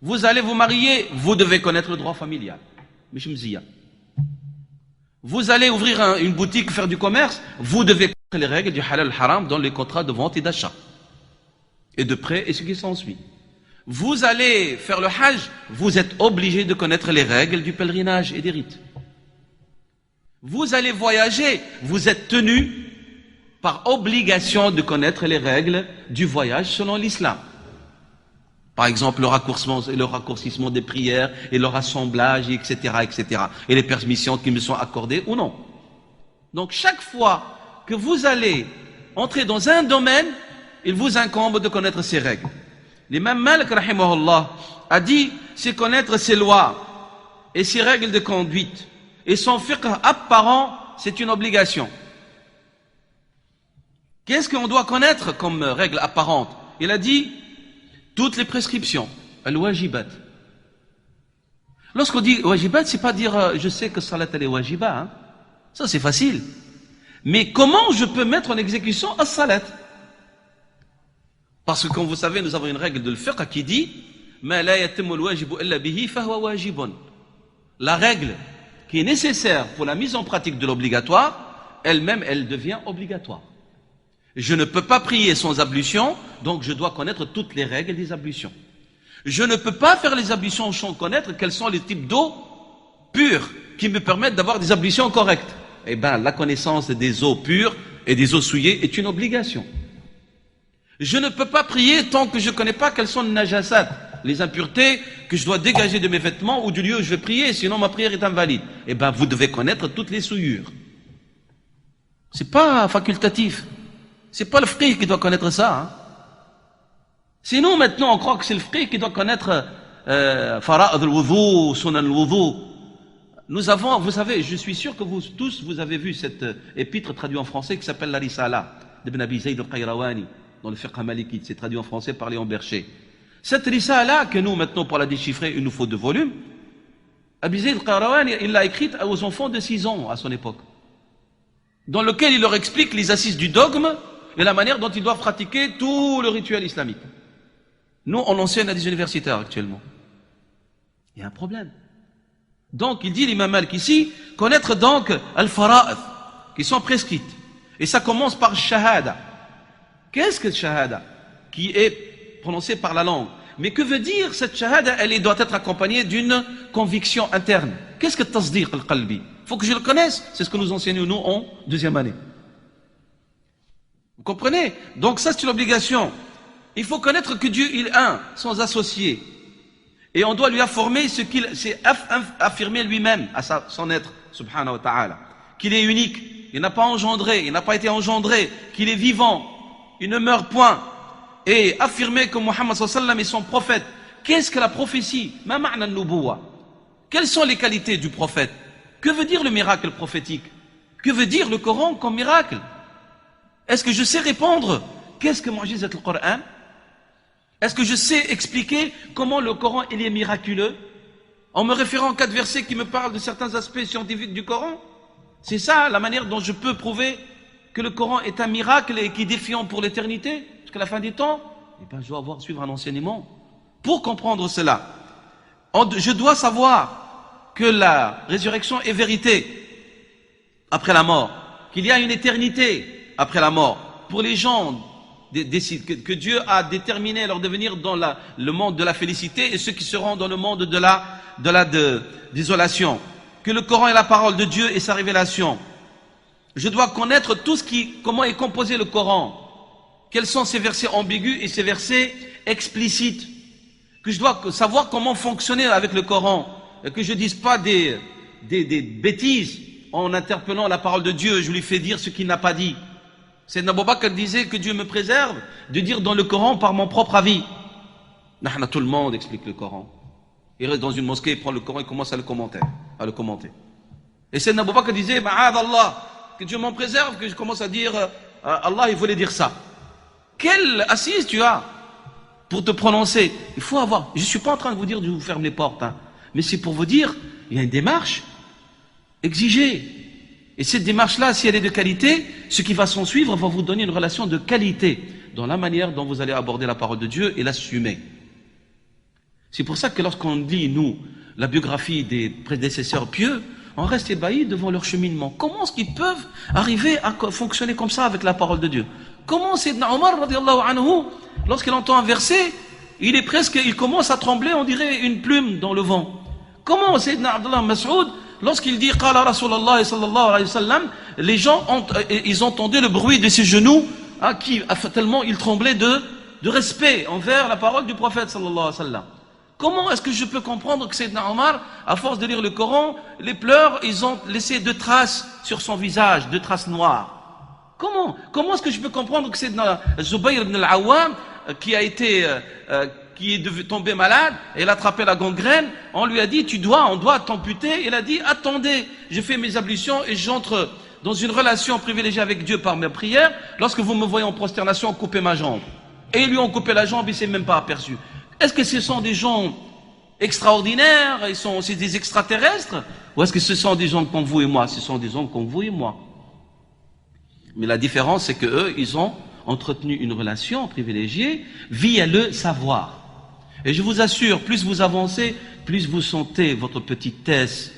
Vous allez vous marier, vous devez connaître le droit familial. Mishmziya. Vous allez ouvrir une boutique, faire du commerce, vous devez connaître les règles du halal haram dans les contrats de vente et d'achat. Et de prêt et ce qui s'ensuit. Vous allez faire le hajj, vous êtes obligé de connaître les règles du pèlerinage et des rites. Vous allez voyager, vous êtes tenu par obligation de connaître les règles du voyage selon l'islam. Par exemple, le raccourcissement des prières et leur assemblage, etc., etc. Et les permissions qui me sont accordées ou non. Donc, chaque fois que vous allez entrer dans un domaine, il vous incombe de connaître ces règles. L'imam Malik, rahimahullah, a dit, c'est connaître ses lois et ses règles de conduite. Et son fiqh apparent, c'est une obligation. Qu'est-ce qu'on doit connaître comme règle apparente? Il a dit, toutes les prescriptions, al-wajibat. Lorsqu'on dit wajibat, c'est pas dire je sais que salat elle est wajiba, hein. Ça c'est facile. Mais comment je peux mettre en exécution as-salat? Parce que comme vous savez, nous avons une règle de fiqh qui dit ma la yatimmu al-wajibu illa bihi fahuwa wajibun. La règle qui est nécessaire pour la mise en pratique de l'obligatoire, elle-même, elle devient obligatoire. Je ne peux pas prier sans ablution, donc je dois connaître toutes les règles des ablutions. Je ne peux pas faire les ablutions sans connaître quels sont les types d'eau pures qui me permettent d'avoir des ablutions correctes. Eh bien, la connaissance des eaux pures et des eaux souillées est une obligation. Je ne peux pas prier tant que je ne connais pas quelles sont les najasat, les impuretés que je dois dégager de mes vêtements ou du lieu où je vais prier, sinon ma prière est invalide. Eh bien, vous devez connaître toutes les souillures. C'est pas facultatif. C'est pas le frère qui doit connaître ça. Hein. Sinon, maintenant, on croit que c'est le frère qui doit connaître fara'ad al-wudu, sunan al-wudu. Nous avons, vous savez, je suis sûr que vous tous, vous avez vu cette épître traduite en français qui s'appelle la Risala d'Ibn Abi Zayd al-Qayrawani, dans le fiqh malikite. C'est traduit en français par Léon Bercher. Cette Risala, que nous, maintenant, pour la déchiffrer, il nous faut 2 volumes. Abi Zayd al-Qayrawani, il l'a écrite aux enfants de 6 ans à son époque, dans lequel il leur explique les assises du dogme et la manière dont ils doivent pratiquer tout le rituel islamique. Nous, on enseigne à des universitaires actuellement. Il y a un problème. Donc, il dit l'imam Malik ici, connaître donc al-fara'id, qui sont prescrites. Et ça commence par shahada. Qu'est-ce que shahada? Qui est prononcée par la langue. Mais que veut dire cette shahada? Elle doit être accompagnée d'une conviction interne. Qu'est-ce que tasdiq al-qalbi? Il faut que je le connaisse. C'est ce que nous enseignons, nous, en 2e année. Vous comprenez? Donc ça, c'est une obligation. Il faut connaître que Dieu, il est un, sans associé. Et on doit lui affirmer ce qu'il s'est affirmé lui-même, à son être, subhanahu wa ta'ala. Qu'il est unique, il n'a pas engendré, il n'a pas été engendré, qu'il est vivant, il ne meurt point. Et affirmer que Muhammad sallallahu alayhi wa sallam est son prophète. Qu'est-ce que la prophétie? Ma ma'na an-nubuwwa. Quelles sont les qualités du prophète? Que veut dire le miracle prophétique? Que veut dire le Coran comme miracle? Est-ce que je sais répondre? Qu'est-ce que mu'jizat al-Qur'an? Est-ce que je sais expliquer comment le Coran il est miraculeux? En me référant à 4 versets qui me parlent de certains aspects scientifiques du Coran? C'est ça la manière dont je peux prouver que le Coran est un miracle et qui est défiant pour l'éternité, jusqu'à la fin des temps? Eh bien, je dois suivre un enseignement. Pour comprendre cela, je dois savoir que la résurrection est vérité après la mort, qu'il y a une éternité après la mort. Pour les gens que Dieu a déterminé leur devenir dans le monde de la félicité et ceux qui seront dans le monde de désolation. Que le Coran est la parole de Dieu et sa révélation. Je dois connaître comment est composé le Coran. Quels sont ces versets ambigus et ces versets explicites. Que je dois savoir comment fonctionner avec le Coran. Et que je ne dise pas des bêtises en interpellant la parole de Dieu. Je lui fais dire ce qu'il n'a pas dit. C'est Abu Bakr disait que Dieu me préserve de dire dans le Coran par mon propre avis. Tout le monde explique le Coran. Il reste dans une mosquée, il prend le Coran et commence à le commenter. Et c'est Abu Bakr disait, Ma'ad Allah, que Dieu m'en préserve, que je commence à dire, Allah il voulait dire ça. Quelle assise tu as pour te prononcer? Il faut avoir, je ne suis pas en train de vous dire de vous fermer les portes, hein, mais c'est pour vous dire, il y a une démarche exigée. Et cette démarche-là, si elle est de qualité, ce qui va s'en suivre va vous donner une relation de qualité dans la manière dont vous allez aborder la parole de Dieu et l'assumer. C'est pour ça que lorsqu'on lit, nous, la biographie des prédécesseurs pieux, on reste ébahi devant leur cheminement. Comment est-ce qu'ils peuvent arriver à fonctionner comme ça avec la parole de Dieu? Comment Sayyidina Omar, radiallahu anhu, lorsqu'il entend un verset, il commence à trembler, on dirait une plume dans le vent. Comment Sayyidina Abdullah Mas'ud, lorsqu'il dit Qala Rasulallah sallallahu alayhi wa sallam, les gens ils entendaient le bruit de ses genoux, tellement ils tremblaient de respect envers la parole du prophète sallallahu alayhi wa sallam. Comment est-ce que je peux comprendre que Sayyidina Omar, à force de lire le Coran, les pleurs, ils ont laissé 2 traces sur son visage, 2 traces noires? Comment est-ce que je peux comprendre que Sayyidina Zubayr ibn al-Awwam, qui est tombé malade, et il a attrapé la gangrène, on lui a dit, on doit t'amputer. Il a dit, attendez, je fais mes ablutions et j'entre dans une relation privilégiée avec Dieu par mes prières. Lorsque vous me voyez en prosternation, coupez ma jambe. Et ils lui ont coupé la jambe, il ne s'est même pas aperçu. Est-ce que ce sont des gens extraordinaires, c'est des extraterrestres? Ou est-ce que ce sont des gens comme vous et moi? Ce sont des gens comme vous et moi. Mais la différence, c'est que eux, ils ont entretenu une relation privilégiée via le savoir. Et je vous assure, plus vous avancez, plus vous sentez votre petitesse,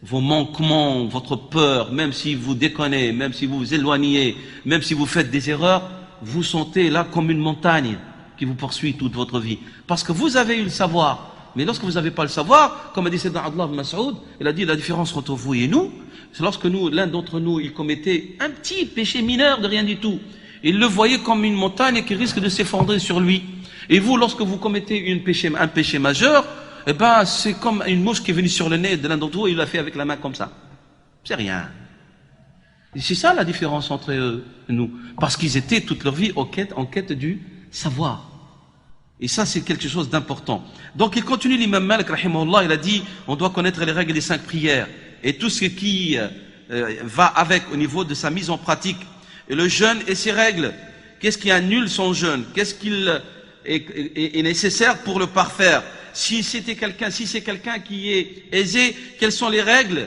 vos manquements, votre peur, même si vous déconnez, même si vous vous éloignez, même si vous faites des erreurs, vous sentez là comme une montagne qui vous poursuit toute votre vie. Parce que vous avez eu le savoir. Mais lorsque vous n'avez pas le savoir, comme a dit Sayyidina Abdullah ibn Mas'ud, il a dit la différence entre vous et nous, c'est lorsque l'un d'entre nous, il commettait un petit péché mineur de rien du tout. Il le voyait comme une montagne qui risque de s'effondrer sur lui. Et vous, lorsque vous commettez un péché majeur, eh ben, c'est comme une mouche qui est venue sur le nez de l'un d'entre vous et il l'a fait avec la main comme ça. C'est rien. Et c'est ça la différence entre eux et nous. Parce qu'ils étaient toute leur vie en quête du savoir. Et ça, c'est quelque chose d'important. Donc, il continue l'imam Malik, rahimahullah, il a dit, on doit connaître les règles des 5 prières et tout ce qui va avec au niveau de sa mise en pratique. Et le jeûne et ses règles. Qu'est-ce qui annule son jeûne? Qu'est-ce qu'il est nécessaire pour le parfaire? Si c'est quelqu'un qui est aisé, quelles sont les règles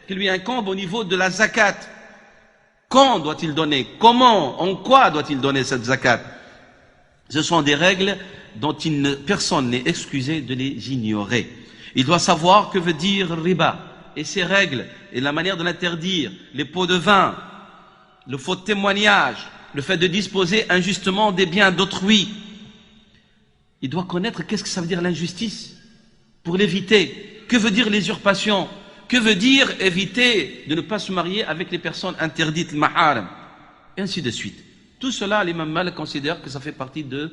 qui lui incombent au niveau de la zakat? Quand doit-il donner? Comment? En quoi doit-il donner cette zakat? Ce sont des règles dont personne n'est excusé de les ignorer. Il doit savoir que veut dire riba et ses règles et la manière de l'interdire, les pots de vin, le faux témoignage, le fait de disposer injustement des biens d'autrui. Il doit connaître qu'est-ce que ça veut dire l'injustice pour l'éviter. Que veut dire l'usurpation? Que veut dire éviter de ne pas se marier avec les personnes interdites, le maharam, et ainsi de suite. Tout cela, l'imam Malik considère que ça fait partie de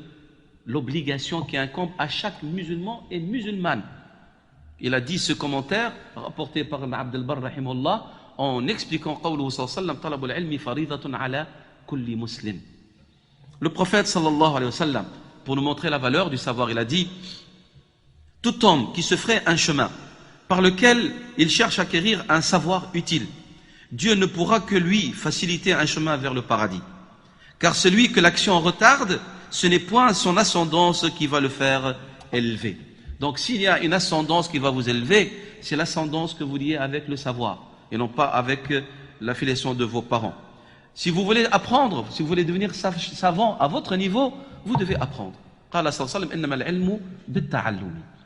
l'obligation qui incombe à chaque musulman et musulmane. Il a dit ce commentaire, rapporté par Abd al-Barr, rahimahullah, en expliquant qawluhu sallallahu alayhi wa sallam, talabul ilmi faridatun ala kulli muslim. Le prophète sallallahu alayhi wa sallam, pour nous montrer la valeur du savoir, il a dit, tout homme qui se ferait un chemin par lequel il cherche à acquérir un savoir utile, Dieu ne pourra que lui faciliter un chemin vers le paradis. Car celui que l'action retarde, ce n'est point son ascendance qui va le faire élever. Donc s'il y a une ascendance qui va vous élever, c'est l'ascendance que vous liez avec le savoir, et non pas avec la filiation de vos parents. Si vous voulez apprendre, si vous voulez devenir savant à votre niveau, vous devez apprendre.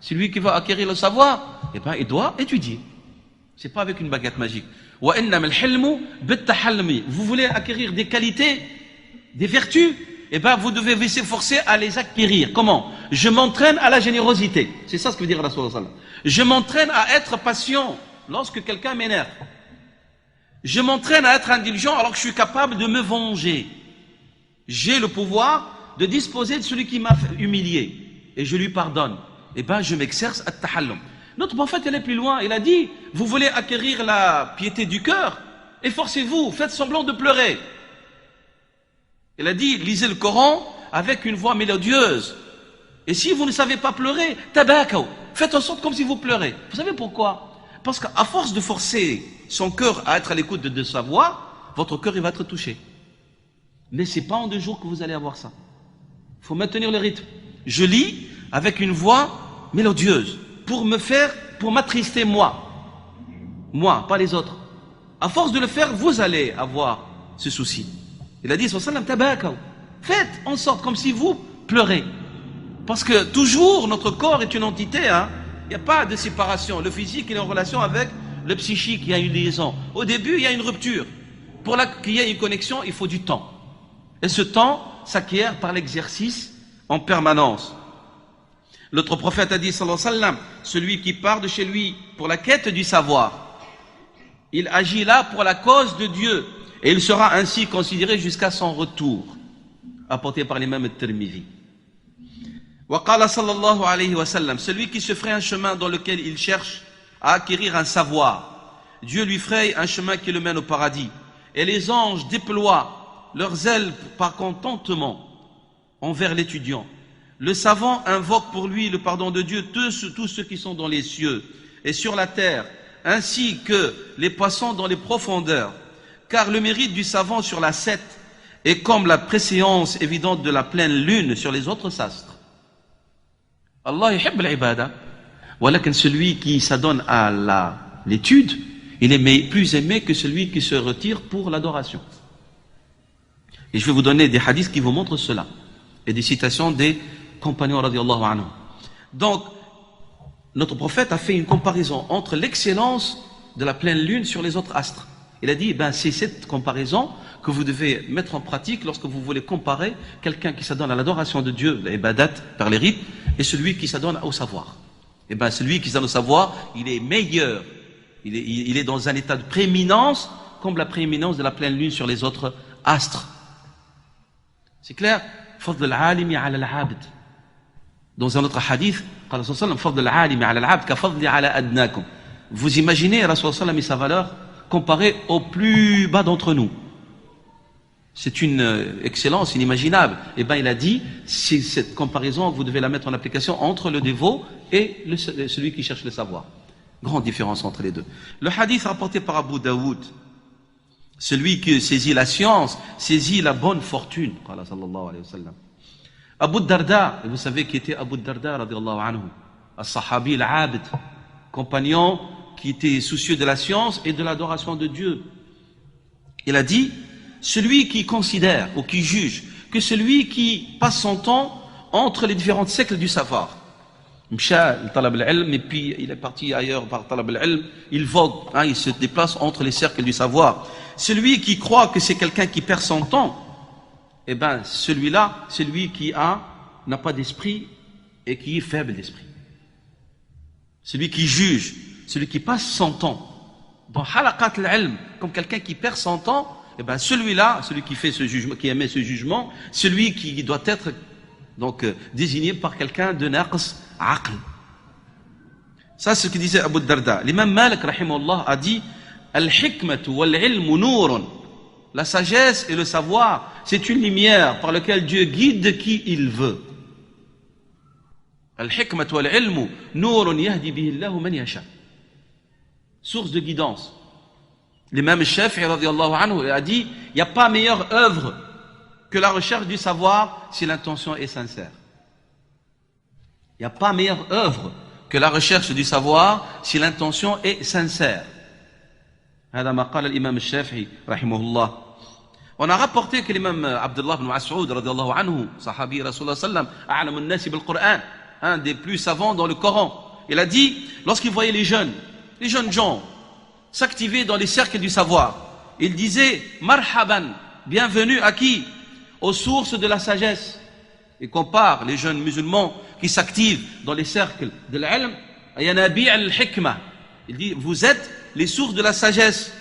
Celui qui va acquérir le savoir, eh ben, il doit étudier. C'est pas avec une baguette magique. Vous voulez acquérir des qualités, des vertus, eh ben, vous devez s'efforcer à les acquérir. Comment? Je m'entraîne à la générosité. C'est ça ce que veut dire Rasulullah. Je m'entraîne à être patient lorsque quelqu'un m'énerve. Je m'entraîne à être indulgent alors que je suis capable de me venger. J'ai le pouvoir de disposer de celui qui m'a humilié et je lui pardonne. Eh ben, je m'exerce à tahallum. Notre prophète, il est plus loin. Il a dit, vous voulez acquérir la piété du cœur? Efforcez-vous, faites semblant de pleurer. Il a dit, lisez le Coran avec une voix mélodieuse. Et si vous ne savez pas pleurer, tabakaw, faites en sorte comme si vous pleurez. Vous savez pourquoi? Parce qu'à force de forcer son cœur à être à l'écoute de sa voix, votre cœur il va être touché. Mais c'est pas en 2 jours que vous allez avoir ça. Il faut maintenir le rythme. Je lis avec une voix mélodieuse pour m'attrister moi, pas les autres. À force de le faire, vous allez avoir ce souci. Il a dit, sallam tabakaw, faites en sorte comme si vous pleurez. Parce que toujours, notre corps est une entité, hein. Il n'y a pas de séparation. Le physique, il est en relation avec le psychique, il y a une liaison. Au début, il y a une rupture. Pour qu'il y ait une connexion, il faut du temps. Et ce temps s'acquiert par l'exercice en permanence. L'autre prophète a dit, sallallahu alayhi wa sallam, celui qui part de chez lui pour la quête du savoir, il agit là pour la cause de Dieu. Et il sera ainsi considéré jusqu'à son retour. Apporté par l'imam al-Tirmidhi. Waqala sallallahu alayhi wa sallam, celui qui se ferait un chemin dans lequel il cherche à acquérir un savoir, Dieu lui ferait un chemin qui le mène au paradis. Et les anges déploient leurs ailes par contentement envers l'étudiant. Le savant invoque pour lui le pardon de Dieu, tous ceux qui sont dans les cieux et sur la terre, ainsi que les poissons dans les profondeurs. Car le mérite du savant sur la Sète est comme la préséance évidente de la pleine lune sur les autres astres. Allah yuhib al-ibada. Voilà que celui qui s'adonne à l'étude, il est plus aimé que celui qui se retire pour l'adoration. Et je vais vous donner des hadiths qui vous montrent cela. Et des citations des compagnons radiallahu anhum. Donc, notre prophète a fait une comparaison entre l'excellence de la pleine lune sur les autres astres. Il a dit, c'est cette comparaison que vous devez mettre en pratique lorsque vous voulez comparer quelqu'un qui s'adonne à l'adoration de Dieu, l'ibadat, par les rites, et celui qui s'adonne au savoir. Celui qui s'adonne au savoir, il est meilleur. Il est dans un état de prééminence, comme la prééminence de la pleine lune sur les autres astres. C'est clair? Fadl al-alimi ala al-abd. Dans un autre hadith, Fadl al-alimi ala al-abd ka fadli ala adnakum. Vous imaginez Rasul sallam et sa valeur comparée au plus bas d'entre nous. C'est une excellence inimaginable. Il a dit, c'est cette comparaison, vous devez la mettre en application entre le dévot et celui qui cherche le savoir. Grande différence entre les deux. Le hadith rapporté par Abu Daoud, celui qui saisit la science, saisit la bonne fortune. Abu Darda, et vous savez qui était Abu Darda, radiallahu anhu, as-sahabi al-abd, compagnon qui était soucieux de la science et de l'adoration de Dieu. Il a dit, celui qui considère ou qui juge que celui qui passe son temps entre les différents cercles du savoir, et puis il est parti ailleurs par talab al-ilm, il vogue, il se déplace entre les cercles du savoir. Celui qui croit que c'est quelqu'un qui perd son temps, celui-là, c'est lui qui n'a pas d'esprit et qui est faible d'esprit. Celui qui juge, celui qui passe son temps dans halaqat al-ilm, comme quelqu'un qui perd son temps, celui-là, celui qui fait ce jugement, qui émet ce jugement, celui qui doit être désigné par quelqu'un de naqs aql. Ça, c'est ce que disait Abu Darda. L'imam Malik, rahimahullah, a dit, al-hikmatu wal-ilmu nourun. La sagesse et le savoir, c'est une lumière par laquelle Dieu guide qui il veut. Al-hikmatu wal-ilmu nourun yahdi bihi Allahu man yasha. Source de guidance. L'imam Shafi'i radiallahu anhu a dit, il n'y a pas meilleure œuvre que la recherche du savoir si l'intention est sincère. Il n'y a pas meilleure œuvre que la recherche du savoir si l'intention est sincère. هذا ما قال الإمام الشافعي رحمه الله. On a rapporté que l'imam Abdullah ibn Mas'ud radiallahu anhu, sahabi Rasulullah sallam, a'lamu an-nasi bil Qur'an, un des plus savants dans le Coran. Il a dit, lorsqu'il voyait les jeunes gens s'activer dans les cercles du savoir, il disait, marhaban, bienvenue à qui? Aux sources de la sagesse. Il compare les jeunes musulmans qui s'activent dans les cercles de l'ilm à yanabi' al-hikmah. Il dit, vous êtes les sources de la sagesse.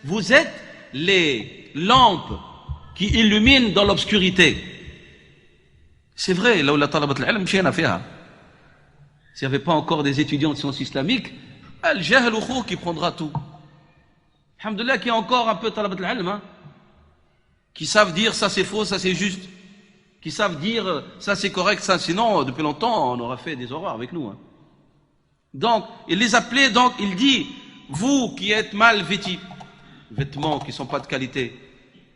Vous êtes les lampes qui illuminent dans l'obscurité. C'est vrai, là où la talabat al-ilm, s'il n'y avait pas encore des étudiants de sciences islamiques, al-jahl qui prendra tout. Alhamdulillah, qu'il y a encore un peu talabat al-ilm, qui savent dire ça c'est faux, ça c'est juste, qui savent dire ça c'est correct, ça, sinon depuis longtemps on aurait fait des horreurs avec nous. Donc il les appelait, donc il dit, vous qui êtes mal vêtus, vêtements qui ne sont pas de qualité,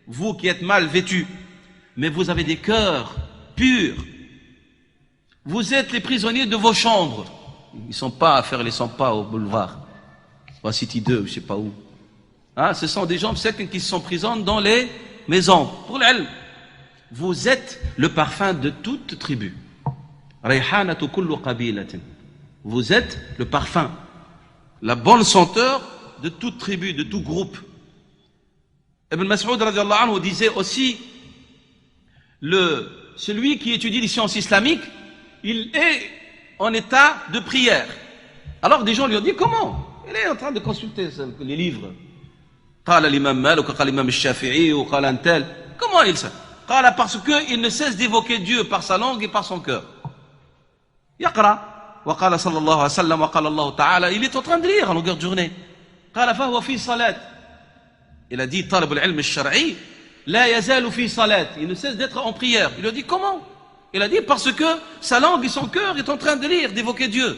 vous qui êtes mal vêtus, mais vous avez des cœurs purs, vous êtes les prisonniers de vos chambres. Ils ne sont pas à faire les 100 pas au boulevard, à City 2, je ne sais pas où. Ce sont des gens qui sont prisons dans les maison, pour l'ilm. Vous êtes le parfum de toute tribu. Rayhanatu kullu qabilatin. Vous êtes le parfum, la bonne senteur de toute tribu, de tout groupe. Ibn Mas'ud radiallahu anhu disait aussi, celui qui étudie les sciences islamiques, il est en état de prière. Alors des gens lui ont dit, comment? Il est en train de consulter les livres. قال الإمام مالك وقال الإمام الشافعي وقال un tel. Comment il sait? قال parce qu'il ne cesse d'évoquer Dieu par sa langue et par son cœur. يقرأ وقال صلى الله عليه وسلم وقال الله تعالى. Il est en train de lire à longueur de journée. قال فهو في صلاة. Il a dit طالب العلم الشرعي لا يزال في صلاة. Il ne cesse d'être en prière. Il a dit comment? Il a dit parce que sa langue et son cœur est en train de lire, d'évoquer Dieu.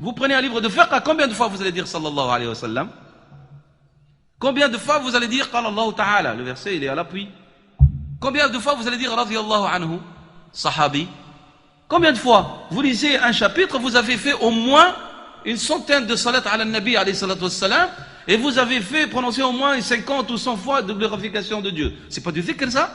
Vous prenez un livre de fiqh, combien de fois vous allez dire sallallahu alayhi wa sallam? Combien de fois vous allez dire qala Allah ta'ala? Le verset il est à l'appui. Combien de fois vous allez dire radiyallahu anhu? Sahabi. Combien de fois vous lisez un chapitre, vous avez fait au moins une centaine de salat ala nabi alayhi salatu wassalam, et vous avez fait prononcer au moins 50 ou 100 fois de glorification de Dieu. C'est pas du dhikr ça?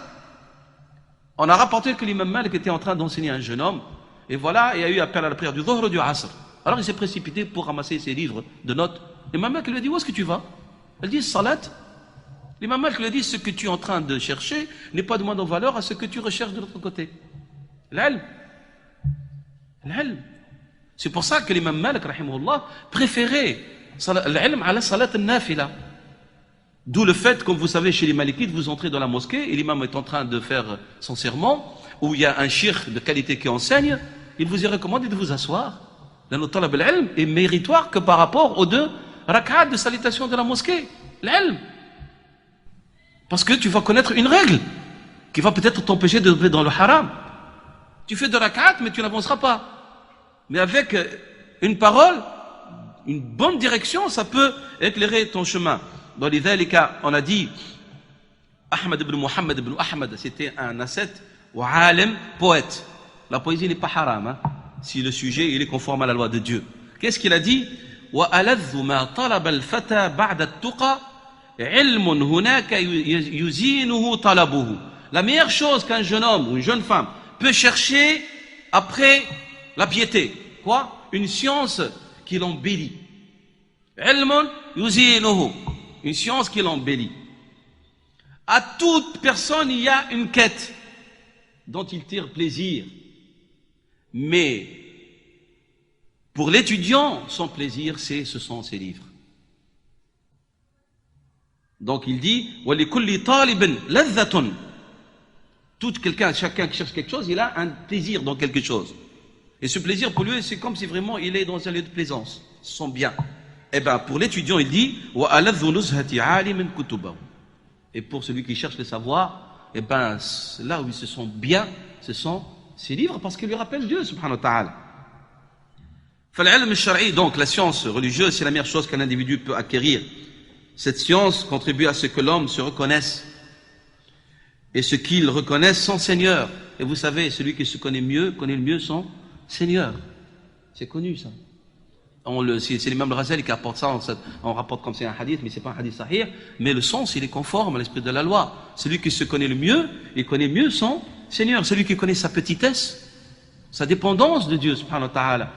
On a rapporté que l'imam Malik était en train d'enseigner un jeune homme, et voilà, il y a eu appel à la prière du Dhuhr et du Asr. Alors il s'est précipité pour ramasser ses livres de notes. L'imam Malik lui a dit, où est-ce que tu vas? Elle dit, salat. L'imam Malik lui a dit, ce que tu es en train de chercher n'est pas de moins en valeur à ce que tu recherches de l'autre côté. L'ilm. L'ilm. C'est pour ça que l'imam Malik, rahimahullah, préférait l'ilm à la salat al-nafila. D'où le fait, comme vous savez, chez les Malikites, vous entrez dans la mosquée et l'imam est en train de faire son serment, où il y a un shirk de qualité qui enseigne, il vous est recommandé de vous asseoir. Le talab al-ilm est méritoire que par rapport aux 2 rak'at de salutation de la mosquée. L'ilm. Parce que tu vas connaître une règle qui va peut-être t'empêcher de dans le haram. Tu fais 2 rak'at, mais tu n'avanceras pas. Mais avec une parole, une bonne direction, ça peut éclairer ton chemin. Dans les dhalika, on a dit, Ahmad ibn Muhammad ibn Ahmad, c'était un ascète ou alim, poète. La poésie n'est pas haram, hein, si le sujet il est conforme à la loi de Dieu. Qu'est-ce qu'il a dit? وَأَلَذُّ مَا طَلَبَ الْفَتَى بَعْدَ التُّقَى عِلْمٌ هُنَاكَ يُزِينُهُ طَلَبُهُ. La meilleure chose qu'un jeune homme ou une jeune femme peut chercher après la piété, quoi? Une science qui l'embellit. عِلْمٌ يُزِينُهُ. Une science qui l'embellit. À toute personne, il y a une quête dont il tire plaisir. Mais pour l'étudiant, son plaisir, ce sont ses livres. Donc il dit, وَلِكُلِّ طَالِبٍ لَذَّةٌ. Chacun qui cherche quelque chose, il a un plaisir dans quelque chose. Et ce plaisir, pour lui, c'est comme si vraiment il est dans un lieu de plaisance. Ce sont bien. Eh bien, pour l'étudiant, il dit, وَأَلَذُّ نُزْهَةِ عَالِمٍ كُتُبَهُ. Et pour celui qui cherche le savoir, eh bien, là où ils se sont bien, ce sont ces livres, parce qu'ils lui rappellent Dieu, subhanahu wa ta'ala. فالعلم الشرعي, donc la science religieuse, c'est la meilleure chose qu'un individu peut acquérir. Cette science contribue à ce que l'homme se reconnaisse. Et ce qu'il reconnaisse son Seigneur. Et vous savez, celui qui se connaît le mieux son Seigneur. C'est connu ça. C'est l'imam al-Ghazali qui apporte ça, on rapporte comme c'est un hadith, mais c'est pas un hadith sahih, mais le sens, il est conforme à l'esprit de la loi. Celui qui se connaît le mieux, il connaît mieux son Seigneur. Celui qui connaît sa petitesse, sa dépendance de Dieu, subhanahu wa ta'ala.